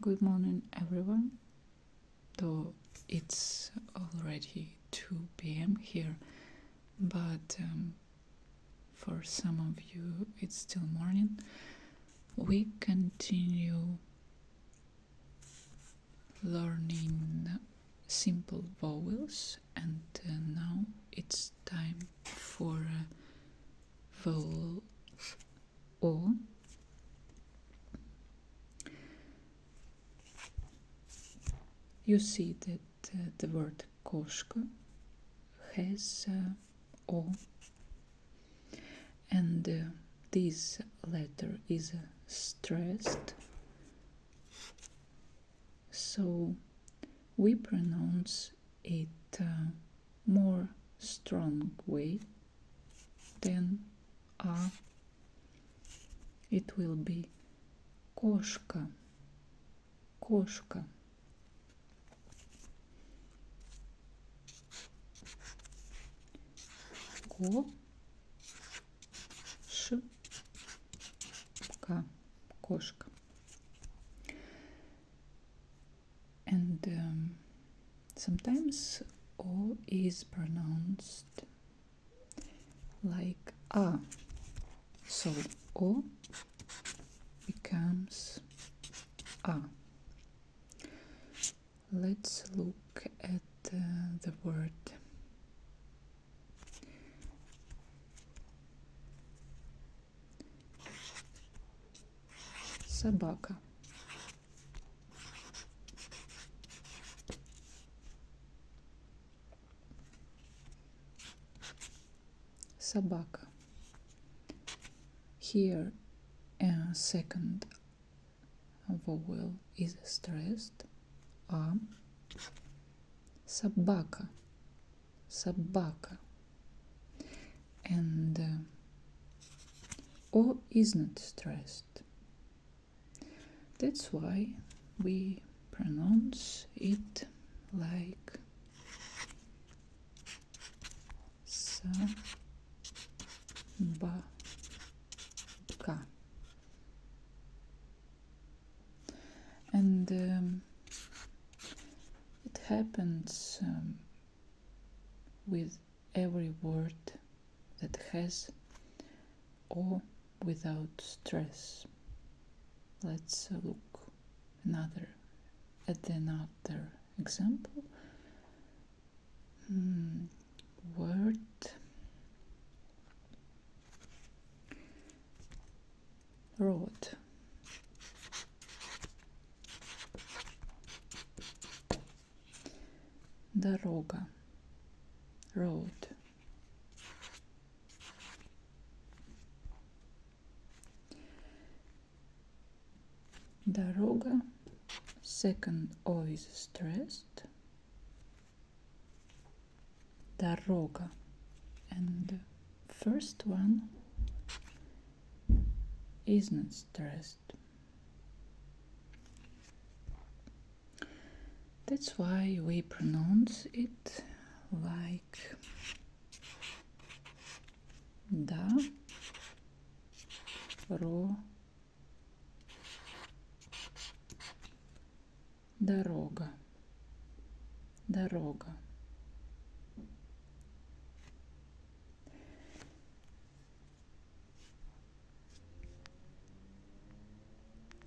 Good morning, everyone. Though it's already 2 p.m. here, but for some of you it's still morning. We continue learning simple vowels, and now it's time for vowel O. You see that the word koshka has O, and this letter is stressed, so we pronounce it more strong way than A. It will be koshka, koshka. Koshka, koshka. And sometimes O is pronounced like A, so O becomes A. Let's look at the word собака. Собака. Here a second vowel is stressed. A. Собака. Собака. And O is not stressed. That's why we pronounce it like sabaka. And it happens with every word that has O without stress. Let's look at another example. Word road. Дорога. Road. Дорога. Second O is stressed. Дорога. And first one is not stressed. That's why we pronounce it like дорога. Дорога.